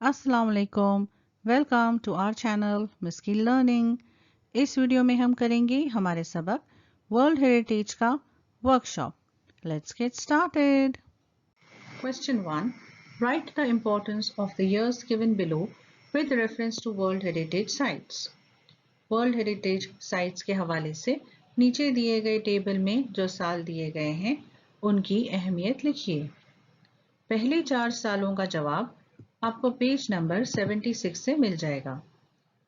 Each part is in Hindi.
अस्सलाम वालेकुम। Welcome to our channel Miskil learning. इस वीडियो में हम करेंगे हमारे सबक वर्ल्ड हेरिटेज का workshop. Let's get started. Question 1, write the importance of the years given below with reference to world heritage sites. World heritage sites के हवाले से नीचे दिए गए टेबल में जो साल दिए गए हैं उनकी अहमियत लिखिए। पहले 4 सालों का जवाब आपको पेज नंबर 76 से मिल जाएगा।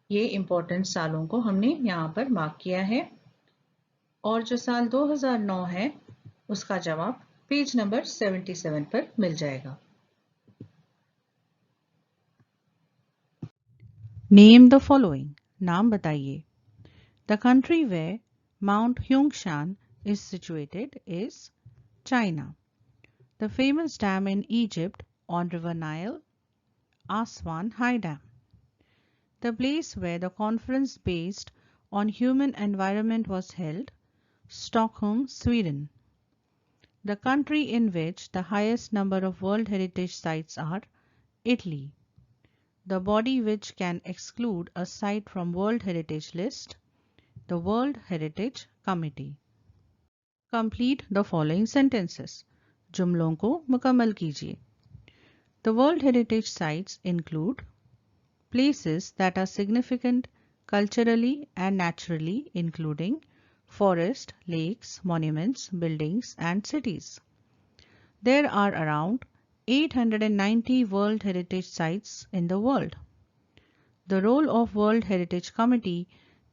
ये इम्पोर्टेंट सालों को हमने यहाँ पर मार्क किया है और जो साल 2009 है उसका जवाब पेज नंबर 77 पर मिल जाएगा। नेम द फॉलोइंग, नाम बताइए। The country where Mount Huangshan is situated is China. The famous dam in Egypt on river Nile, Aswan High Dam. The place where the conference based on human environment was held, Stockholm, Sweden. The country in which the highest number of World Heritage Sites are, Italy. The body which can exclude a site from World Heritage List, the World Heritage Committee. Complete the following sentences. जुमलों को मुकम्मल कीजिए। The World Heritage Sites include places that are significant culturally and naturally, including forest, lakes, monuments, buildings, and cities. There are around 890 World Heritage Sites in the world. The role of World Heritage Committee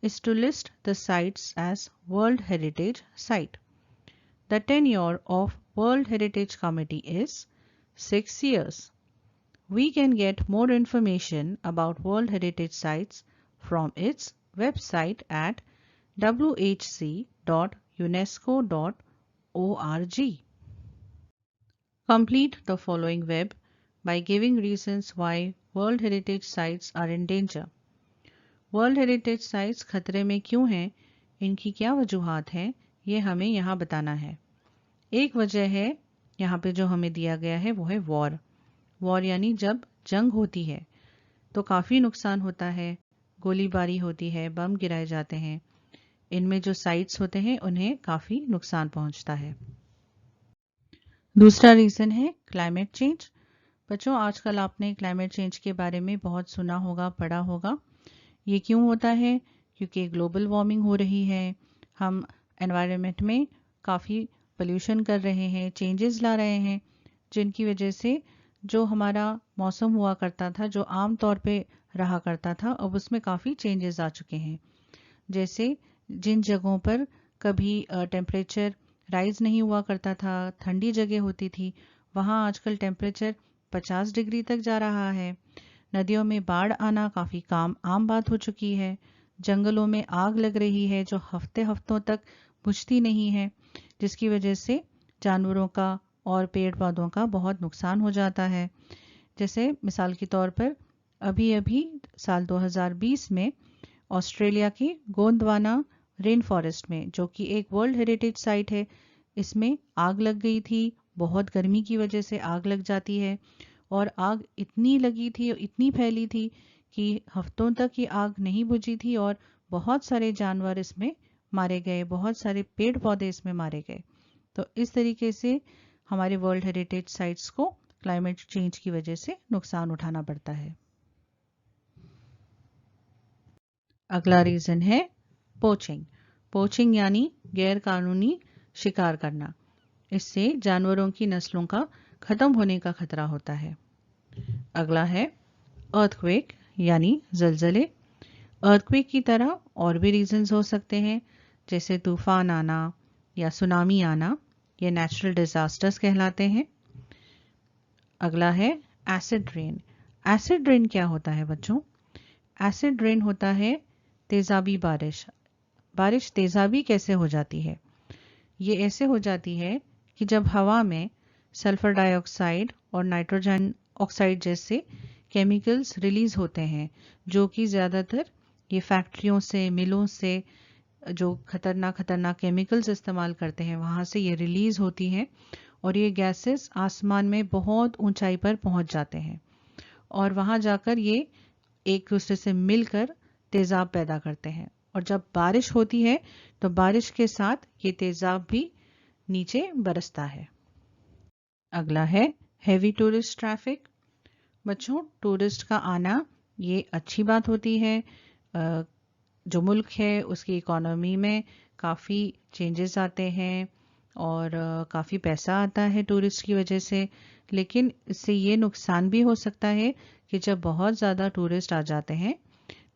is to list the sites as World Heritage Site. The tenure of World Heritage Committee is 6 years. We can get more information about World Heritage Sites from its website at whc.unesco.org. Complete the following web by giving reasons why World Heritage Sites are in danger. World Heritage Sites खतरे में क्यों हैं, इनकी क्या वजूहात हैं, ये हमें यहाँ बताना है। एक वजह है यहाँ पे जो हमें दिया गया है वो है वॉर यानी जब जंग होती है तो काफ़ी नुकसान होता है, गोलीबारी होती है, बम गिराए जाते हैं। इनमें जो साइट्स होते हैं उन्हें काफ़ी नुकसान पहुंचता है। दूसरा रीज़न है क्लाइमेट चेंज। बच्चों, आजकल आपने क्लाइमेट चेंज के बारे में बहुत सुना होगा, पढ़ा होगा। ये क्यों होता है? क्योंकि ग्लोबल वार्मिंग हो रही है, हम एनवायरनमेंट में काफ़ी पोल्यूशन कर रहे हैं, चेंजेस ला रहे हैं, जिनकी वजह से जो हमारा मौसम हुआ करता था, जो आम तौर पे रहा करता था, अब उसमें काफ़ी चेंजेस आ चुके हैं। जैसे जिन जगहों पर कभी टेम्परेचर राइज नहीं हुआ करता था, ठंडी जगह होती थी, वहाँ आजकल टेम्परेचर 50 डिग्री तक जा रहा है। नदियों में बाढ़ आना काफ़ी आम बात हो चुकी है। जंगलों में आग लग रही है जो हफ्तों तक बुझती नहीं है, जिसकी वजह से जानवरों का और पेड़ पौधों का बहुत नुकसान हो जाता है। जैसे मिसाल के तौर पर अभी साल 2020 में ऑस्ट्रेलिया के गोंडवाना रेन फॉरेस्ट में, जो कि एक वर्ल्ड हेरिटेज साइट है, इसमें आग लग गई थी। बहुत गर्मी की वजह से आग लग जाती है और आग इतनी लगी थी, इतनी फैली थी कि हफ्तों तक ये आग नहीं बुझी थी और बहुत सारे जानवर इसमें मारे गए, बहुत सारे पेड़ पौधे इसमें मारे गए। तो इस तरीके से हमारे वर्ल्ड हेरिटेज साइट्स को क्लाइमेट चेंज की वजह से नुकसान उठाना पड़ता है। अगला रीजन है पोचिंग यानी गैर कानूनी शिकार करना। इससे जानवरों की नस्लों का खत्म होने का खतरा होता है। अगला है अर्थक्वेक यानी जलजले। अर्थक्वेक की तरह और भी रीजंस हो सकते हैं, जैसे तूफान आना या सुनामी आना, ये नेचुरल डिजास्टर्स कहलाते हैं। अगला है एसिड रेन। एसिड रेन क्या होता है बच्चों? एसिड रेन होता है तेजाबी बारिश तेजाबी कैसे हो जाती है? ये ऐसे हो जाती है कि जब हवा में सल्फर डाइऑक्साइड और नाइट्रोजन ऑक्साइड जैसे केमिकल्स रिलीज होते हैं, जो कि ज़्यादातर ये फैक्ट्रियों से, मिलों से जो खतरनाक केमिकल्स इस्तेमाल करते हैं वहाँ से ये रिलीज होती हैं और ये गैसेस आसमान में बहुत ऊंचाई पर पहुंच जाते हैं और वहाँ जाकर ये एक दूसरे से मिलकर तेजाब पैदा करते हैं, और जब बारिश होती है तो बारिश के साथ ये तेजाब भी नीचे बरसता है। अगला है हेवी टूरिस्ट ट्रैफिक। बच्चों, टूरिस्ट का आना ये अच्छी बात होती है। जो मुल्क है उसकी इकोनॉमी में काफ़ी चेंजेस आते हैं और काफ़ी पैसा आता है टूरिस्ट की वजह से। लेकिन इससे ये नुकसान भी हो सकता है कि जब बहुत ज़्यादा टूरिस्ट आ जाते हैं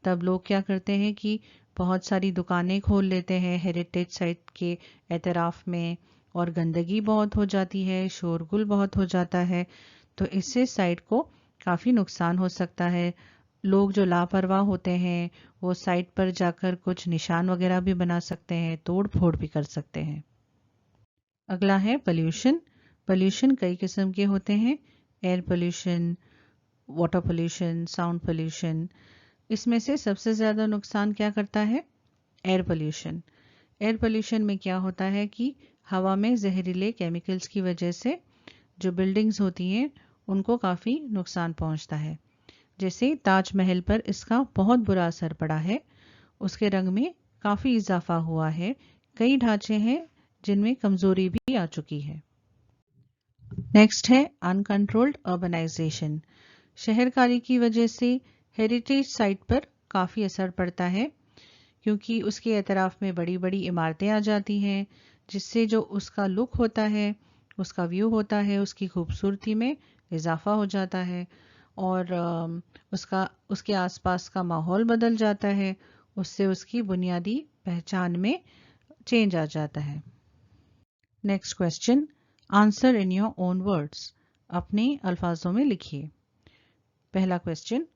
तब लोग क्या करते हैं कि बहुत सारी दुकानें खोल लेते हैं हेरिटेज साइट के एतराफ़ में, और गंदगी बहुत हो जाती है, शोरगुल बहुत हो जाता है। तो इससे साइट को काफ़ी नुकसान हो सकता है। लोग जो लापरवाह होते हैं वो साइट पर जाकर कुछ निशान वगैरह भी बना सकते हैं, तोड़ फोड़ भी कर सकते हैं। अगला है पोल्यूशन। पोल्यूशन कई किस्म के होते हैं। Air pollution, water pollution, sound pollution. इसमें से सबसे ज़्यादा नुकसान क्या करता है? Air pollution. एयर पोल्यूशन में क्या होता है कि हवा में जहरीले केमिकल्स की वजह से जो बिल्डिंग्स होती हैं उनको काफ़ी नुकसान पहुंचता है। जैसे ताजमहल पर इसका बहुत बुरा असर पड़ा है, उसके रंग में काफ़ी इजाफा हुआ है। कई ढांचे हैं जिनमें कमजोरी भी आ चुकी है। नेक्स्ट है अनकंट्रोल्ड अर्बनाइजेशन। शहरकारी की वजह से हेरिटेज साइट पर काफ़ी असर पड़ता है, क्योंकि उसके एतराफ़ में बड़ी बड़ी इमारतें आ जाती हैं, जिससे जो उसका लुक होता है, उसका व्यू होता है, उसकी खूबसूरती में इजाफा हो जाता है, और उसके आसपास का माहौल बदल जाता है। उससे उसकी बुनियादी पहचान में चेंज आ जाता है। Next question, answer in your own words. अपने अल्फाजों में लिखिए। पहला question,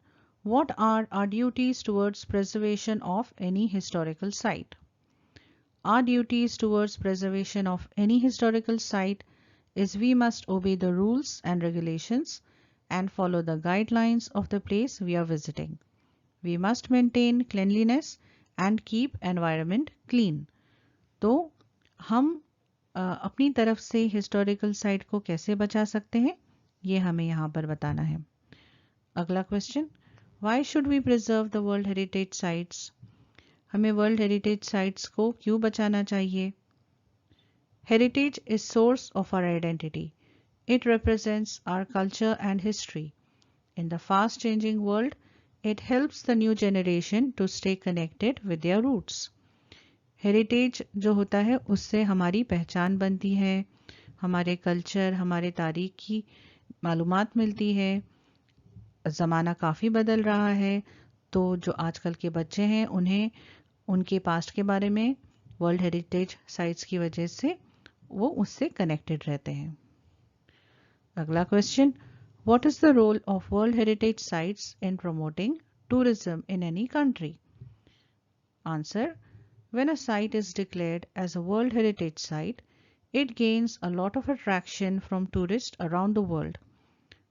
What are our duties towards preservation of any historical site? Our duties towards preservation of any historical site is we must obey the rules and regulations and follow the guidelines of the place we are visiting. We must maintain cleanliness and keep environment clean. तो हम अपनी तरफ से हिस्टोरिकल साइट को कैसे बचा सकते हैं, ये हमें यहाँ पर बताना है। अगला question, Why should we preserve the World Heritage Sites? हमें World Heritage Sites को क्यों बचाना चाहिए? Heritage is source of our identity. It represents our culture and history. In the fast changing world, it helps the new generation to stay connected with their roots. Heritage जो होता है उससे हमारी पहचान बनती है, हमारे कल्चर, हमारे तारीख की मालूमात मिलती है। ज़माना काफ़ी बदल रहा है, तो जो आजकल के बच्चे हैं उन्हें उनके पास्ट के बारे में वर्ल्ड हेरिटेज साइट्स की वजह से वो उससे कनेक्टेड रहते हैं। अगला question, what is the role of world heritage sites in promoting tourism in any country? Answer, when a site is declared as a world heritage site, it gains a lot of attraction from tourists around the world.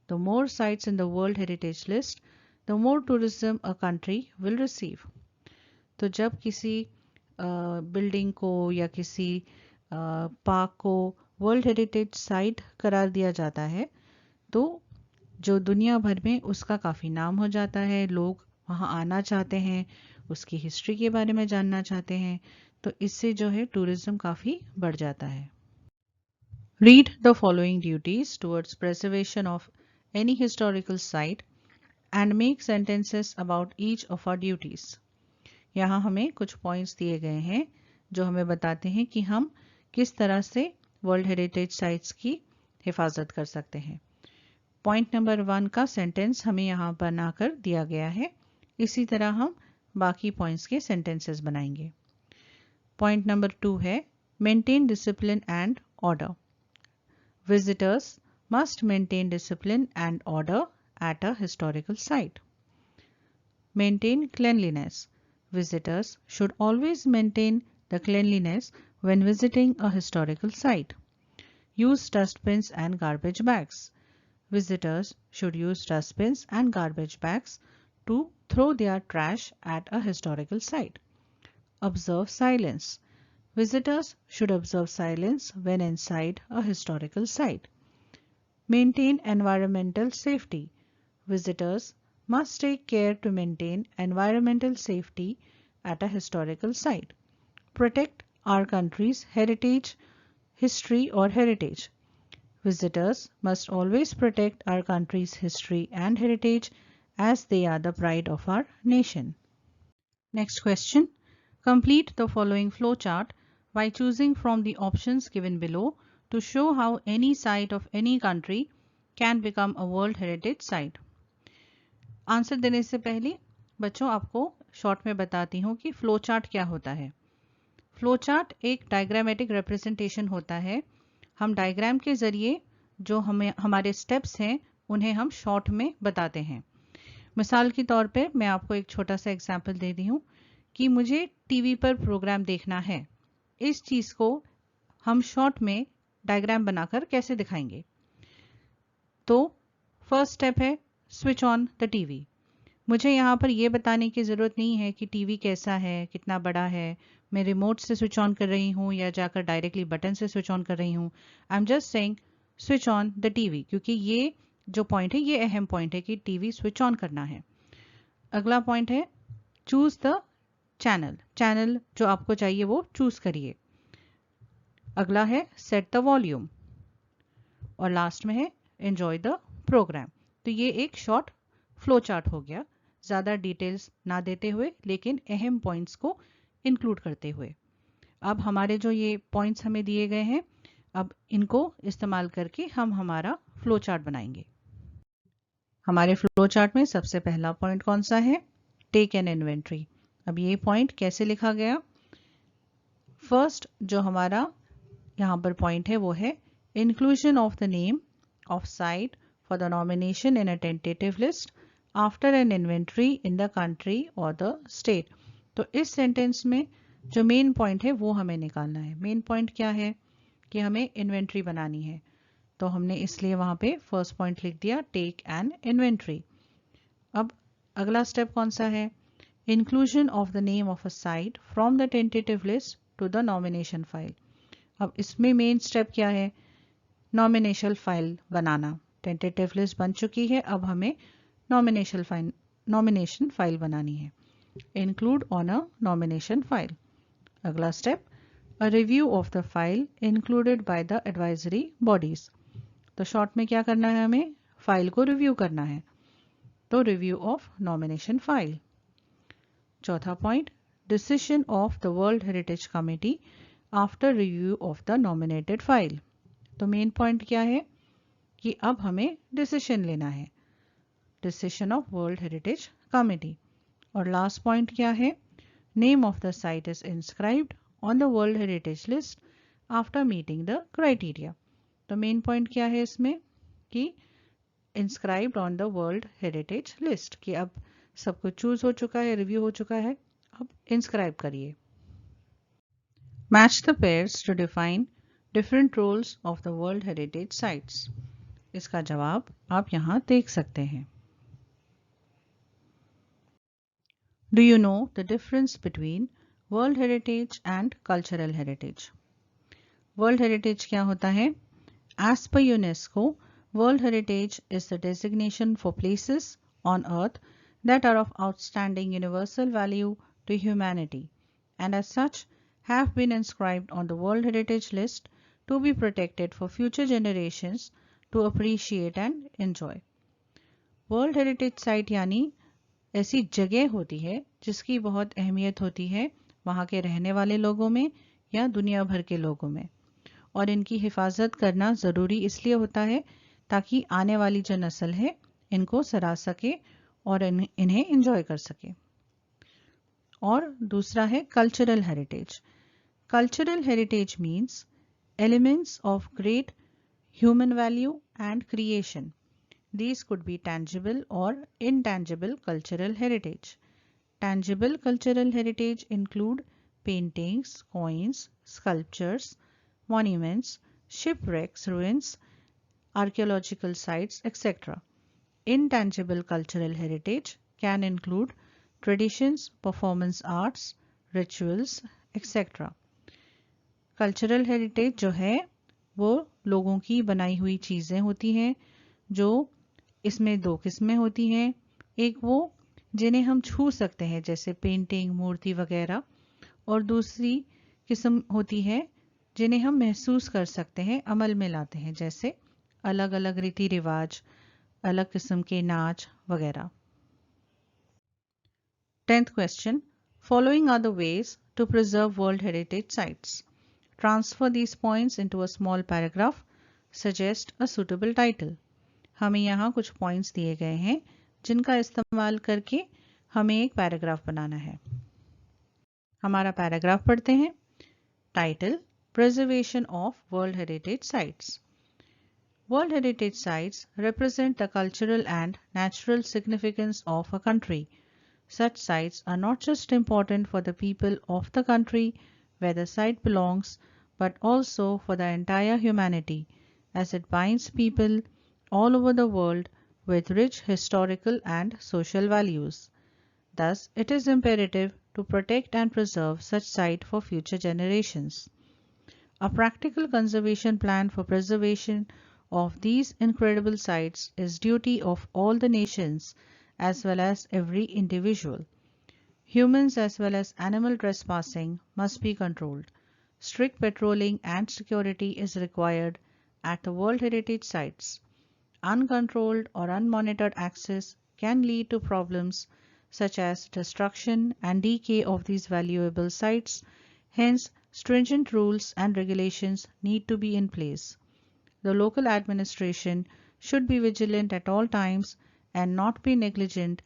The more sites in the World Heritage List, the more tourism a country will receive. तो जब किसी बिल्डिंग को या किसी पार्क को वर्ल्ड हेरिटेज साइट करार दिया जाता है, तो जो दुनिया भर में उसका काफ़ी नाम हो जाता है, लोग वहाँ आना चाहते हैं, उसकी हिस्ट्री के बारे में जानना चाहते हैं, तो इससे जो है टूरिज्म काफ़ी बढ़ जाता है। Read the following duties towards preservation of any historical site and make sentences about each of our duties. यहाँ हमें कुछ पॉइंट्स दिए गए हैं जो हमें बताते हैं कि हम किस तरह से वर्ल्ड हेरिटेज साइट्स की हिफाजत कर सकते हैं। पॉइंट नंबर 1 का सेंटेंस हमें यहाँ बनाकर दिया गया है, इसी तरह हम बाकी पॉइंट्स के सेंटेंसेस बनाएंगे। पॉइंट नंबर 2 है maintain discipline and order. Visitors must maintain discipline and order at a historical site. Maintain cleanliness. Visitors should always maintain the cleanliness when visiting a historical site. Use dustbins and garbage bags. Visitors should use dustbins and garbage bags to throw their trash at a historical site. Observe silence. Visitors should observe silence when inside a historical site. Maintain environmental safety. visitors must take care to maintain environmental safety at a historical site, protect our country's history or heritage. Visitors must always protect our country's history and heritage as they are the pride of our nation. Next question. Complete the following flowchart by choosing from the options given below to show how any site of any country can become a World Heritage Site. Answer देने से पहले बच्चों आपको शॉर्ट में बताती हूँ कि फ्लो चार्ट क्या होता है। फ्लो चार्ट एक डायग्रामेटिक रिप्रेजेंटेशन होता है। हम डायग्राम के जरिए जो हमारे स्टेप्स हैं उन्हें हम शॉर्ट में बताते हैं। मिसाल के तौर पे मैं आपको एक छोटा सा एग्जाम्पल दे दी हूँ कि मुझे टीवी पर प्रोग्राम देखना है। इस चीज़ को हम शॉर्ट में डायग्राम बनाकर कैसे दिखाएंगे। तो फर्स्ट स्टेप है स्विच ऑन द टीवी। मुझे यहाँ पर यह बताने की ज़रूरत नहीं है कि टीवी कैसा है, कितना बड़ा है, मैं रिमोट से स्विच ऑन कर रही हूँ या जाकर डायरेक्टली बटन से स्विच ऑन कर रही हूँ। I am just saying switch on the TV, क्योंकि ये जो पॉइंट है ये अहम पॉइंट है कि टीवी स्विच ऑन करना है। अगला पॉइंट है चूज द चैनल। चैनल जो आपको चाहिए वो चूज करिए। अगला है सेट द वॉल्यूम और लास्ट में है एंजॉय द प्रोग्राम। तो ये एक शॉर्ट फ्लो चार्ट हो गया, ज़्यादा डिटेल्स ना देते हुए लेकिन अहम पॉइंट्स को इंक्लूड करते हुए। अब हमारे जो ये पॉइंट्स हमें दिए गए हैं, अब इनको इस्तेमाल करके हम हमारा फ्लो चार्ट बनाएंगे। हमारे फ्लो चार्ट में सबसे पहला पॉइंट कौन सा है? Take an inventory. अब ये पॉइंट कैसे लिखा गया? फर्स्ट जो हमारा यहाँ पर पॉइंट है वो है inclusion of the name of site for the nomination in a tentative list after an inventory in the country or the state। तो इस सेंटेंस में जो मेन पॉइंट है वो हमें निकालना है। मेन पॉइंट क्या है कि हमें इन्वेंट्री बनानी है, तो हमने इसलिए वहां पे फर्स्ट पॉइंट लिख दिया टेक एन इन्वेंट्री। अब अगला स्टेप कौन सा है? Inclusion of the name of a site from the tentative list to the nomination file. अब इसमें मेन स्टेप क्या है? नॉमिनेशन फाइल बनाना। टेंटेटिव लिस्ट बन चुकी है, अब हमें नॉमिनेशन फाइल बनानी है। Include on a nomination file. अगला step a review of the file included by the advisory bodies. तो शॉर्ट में क्या करना है? हमें फाइल को रिव्यू करना है, तो रिव्यू ऑफ नॉमिनेशन फाइल। चौथा point decision of the world heritage committee after review of the nominated file. तो मेन पॉइंट क्या है कि अब हमें डिसीजन लेना है, decision of world heritage committee. और लास्ट पॉइंट क्या है? Name of the site is inscribed on the world heritage list after meeting the criteria. तो मेन पॉइंट क्या है इसमें कि inscribed on the world heritage list, कि अब सब कुछ चूज हो चुका है, रिव्यू हो चुका है, अब इंस्क्राइब करिए। Match the pairs to define different roles of the world heritage sites. इसका जवाब आप यहां देख सकते हैं। Do you know the difference between world heritage and cultural heritage? World heritage क्या होता है? As per UNESCO, world heritage is the designation for places on earth that are of outstanding universal value to humanity and as such have been inscribed on the World Heritage List to be protected for future generations to appreciate and enjoy। World heritage site यानी ऐसी जगह होती है जिसकी बहुत अहमियत होती है वहाँ के रहने वाले लोगों में या दुनिया भर के लोगों में, और इनकी हिफाजत करना ज़रूरी इसलिए होता है ताकि आने वाली जो नस्ल है इनको सराह सके और इन्हें एंजॉय कर सके। और दूसरा है cultural heritage. Cultural heritage means elements of great human value and creation. These could be tangible or intangible cultural heritage. Tangible cultural heritage include paintings, coins, sculptures, monuments, shipwrecks, ruins, archaeological sites, etc. Intangible cultural heritage can include traditions, performance arts, rituals, etc. Cultural heritage जो है वो लोगों की बनाई हुई चीज़ें होती हैं जो इसमें दो किस्में होती हैं, एक वो जिन्हें हम छू सकते हैं जैसे पेंटिंग, मूर्ति वगैरह, और दूसरी किस्म होती है जिन्हें हम महसूस कर सकते हैं, अमल में लाते हैं, जैसे अलग अलग रीति रिवाज, अलग किस्म के नाच वगैरह। 10th question. Following are the ways to preserve World Heritage Sites. Transfer these points into a small paragraph. Suggest a suitable title. हमें यहाँ कुछ points दिए गए हैं जिनका इस्तेमाल करके हमें एक पैराग्राफ बनाना है। हमारा पैराग्राफ पढ़ते हैं। Title: Preservation of World Heritage Sites. World Heritage Sites represent the cultural and natural significance of a country. Such sites are not just important for the people of the country where the site belongs, but also for the entire humanity, as it binds people all over the world with rich historical and social values. Thus, it is imperative to protect and preserve such sites for future generations. A practical conservation plan for preservation of these incredible sites is duty of all the nations as well as every individual. Humans as well as animal trespassing must be controlled. Strict patrolling and security is required at the World Heritage Sites. Uncontrolled or unmonitored access can lead to problems such as destruction and decay of these valuable sites. Hence, stringent rules and regulations need to be in place. The local administration should be vigilant at all times and not be negligent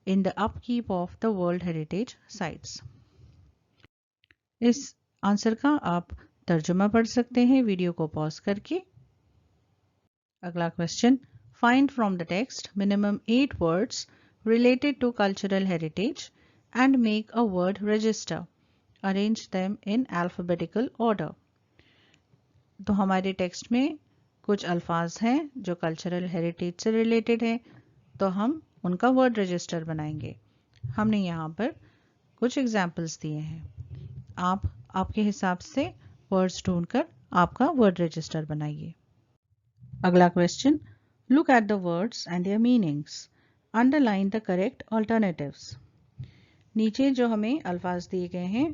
in the upkeep of the World Heritage Sites. इस आंसर का आप तर्जुमा पढ़ सकते हैं वीडियो को पॉज करके। अगला question: Find from the text minimum 8 words related to cultural heritage and make a word register. Arrange them in alphabetical order. तो हमारे टेक्स्ट में कुछ अल्फाज हैं जो कल्चरल हेरिटेज से रिलेटेड है, तो हम उनका वर्ड रजिस्टर बनाएंगे। हमने यहाँ पर कुछ एग्जाम्पल्स दिए हैं। आप आपके हिसाब से वर्ड्स ढूंढकर आपका वर्ड रजिस्टर बनाइए। अगला question: look at the words and there meanings, underline the correct alternatives. नीचे जो हमें अल्फाज दिए गए हैं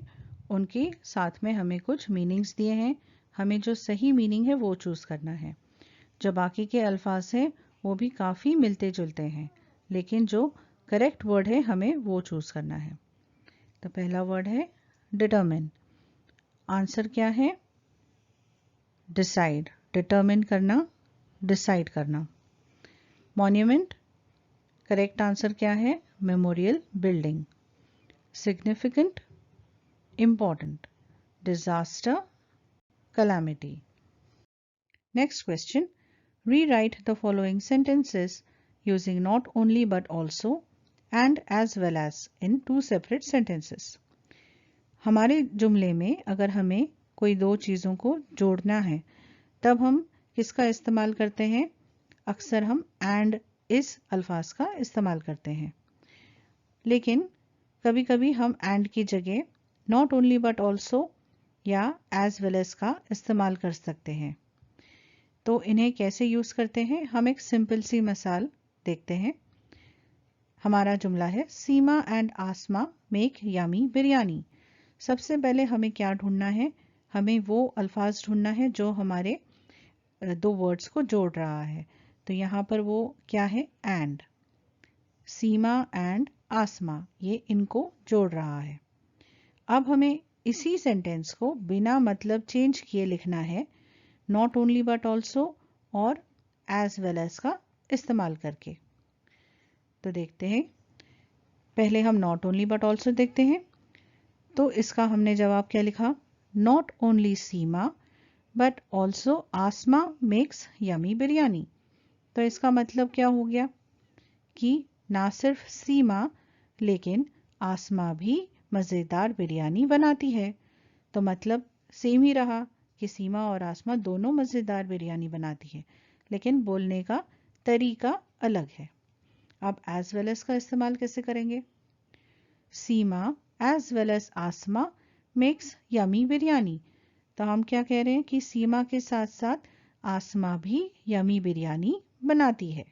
उनके साथ में हमें कुछ मीनिंग्स दिए हैं, हमें जो सही मीनिंग है वो चूज करना है। जो बाकी के अल्फाज हैं वो भी काफ़ी मिलते जुलते हैं, लेकिन जो करेक्ट वर्ड है हमें वो चूज करना है। तो पहला वर्ड है डिटरमिन। आंसर क्या है? डिसाइड, डिटरमिन करना, डिसाइड करना। मॉन्यूमेंट, करेक्ट आंसर क्या है? Memorial building. Significant, important. Disaster, calamity. Next question. Rewrite the following sentences using not only but also and as well as in two separate sentences. हमारे जुमले में अगर हमें कोई दो चीज़ों को जोड़ना है तब हम किसका इस्तेमाल करते हैं? अक्सर हम and इस अल्फाज का इस्तेमाल करते हैं, लेकिन कभी कभी हम and की जगह not only but also या as well as का इस्तेमाल कर सकते हैं। तो इन्हें कैसे यूज़ करते हैं, हम एक सिंपल सी मिसाल देखते हैं। हमारा जुमला है सीमा एंड आसमा मेक यामी बिरयानी। सबसे पहले हमें क्या ढूंढना है? हमें वो अल्फाज ढूंढना है जो हमारे दो वर्ड्स को जोड़ रहा है। तो यहाँ पर वो क्या है? एंड। सीमा एंड आसमा, ये इनको जोड़ रहा है। अब हमें इसी सेंटेंस को बिना मतलब चेंज किए लिखना है, नॉट ओनली बट ऑल्सो और एज वेल एज का इस्तेमाल करके। तो देखते हैं, पहले हम नॉट ओनली बट ऑल्सो देखते हैं। तो इसका हमने जवाब क्या लिखा? Not only Seema but also Asma makes yummy biryani. तो इसका मतलब क्या हो गया कि ना सिर्फ सीमा लेकिन आसमा भी मज़ेदार बिरयानी बनाती है। तो मतलब सेम ही रहा कि सीमा और आसमा दोनों मज़ेदार बिरयानी बनाती है, लेकिन बोलने का तरीका अलग है। अब एज वेल एज का इस्तेमाल कैसे करेंगे? सीमा एज वेल एज आसमा मेक्स यमी बिरयानी। तो हम क्या कह रहे हैं कि सीमा के साथ साथ आसमा भी यमी बिरयानी बनाती है।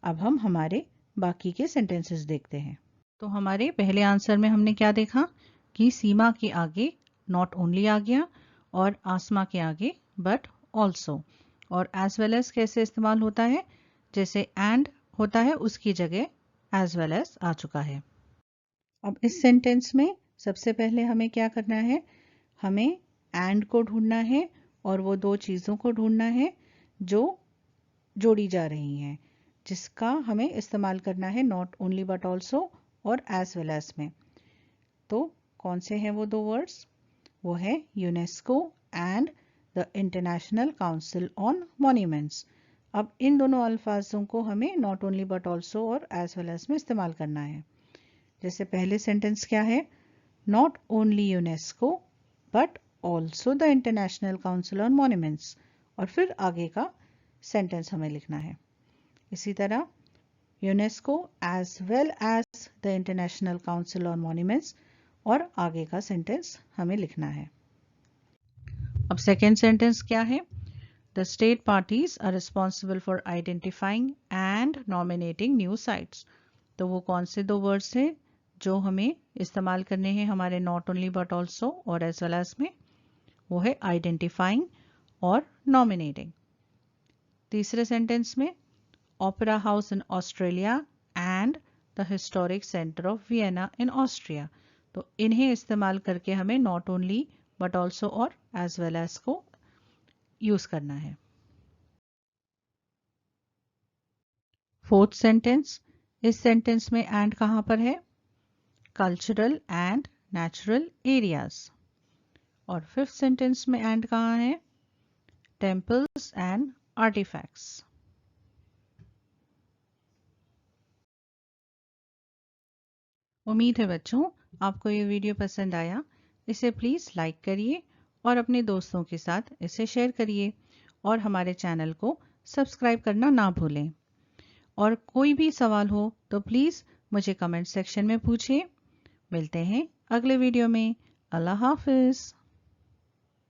अब हम हमारे बाकी के सेंटेंसेस देखते हैं। तो हमारे पहले आंसर में हमने क्या देखा कि सीमा के आगे नॉट ओनली आ गया और आसमा के आगे बट ऑल्सो, और एज वेल एज कैसे इस्तेमाल होता है, जैसे एंड होता है उसकी जगह एज वेल एज आ चुका है। अब इस सेंटेंस में सबसे पहले हमें क्या करना है, हमें एंड को ढूंढना है और वो दो चीज़ों को ढूंढना है जो जोड़ी जा रही हैं, जिसका हमें इस्तेमाल करना है नॉट ओनली बट ऑल्सो और एज वेल एज में। तो कौन से हैं वो दो वर्ड्स, वो है UNESCO and the international council on monuments. अब इन दोनों अल्फाजों को हमें नॉट ओनली बट ऑल्सो और एज वेल एज में इस्तेमाल करना है। जैसे पहले सेंटेंस क्या है, not only UNESCO but also the international council on monuments, और फिर आगे का सेंटेंस हमें लिखना है। इसी तरह UNESCO as well as the international council on monuments, और आगे का सेंटेंस हमें लिखना है। अब सेकेंड सेंटेंस क्या है, the state parties are responsible for identifying and nominating new sites. तो वो कौन से दो वर्ड्स हैं जो हमें इस्तेमाल करने हैं हमारे नॉट ओनली बट ऑल्सो और एज वेल एज में, वो है आइडेंटिफाइंग और नॉमिनेटिंग। तीसरे सेंटेंस में opera house in Australia and the historic centre of Vienna in Austria. तो इन्हें इस्तेमाल करके हमें नॉट ओनली बट ऑल्सो और एज वेल एज को यूज करना है। फोर्थ सेंटेंस, इस सेंटेंस में एंड कहां पर है, कल्चरल एंड नेचुरल एरियाज। और फिफ्थ सेंटेंस में एंड कहां है, टेम्पल्स एंड आर्टिफैक्ट्स। उम्मीद है बच्चों आपको ये वीडियो पसंद आया। इसे प्लीज़ लाइक करिए और अपने दोस्तों के साथ इसे शेयर करिए, और हमारे चैनल को सब्सक्राइब करना ना भूलें। और कोई भी सवाल हो तो प्लीज़ मुझे कमेंट सेक्शन में पूछिए। मिलते हैं अगले वीडियो में। अल्लाह हाफिज़।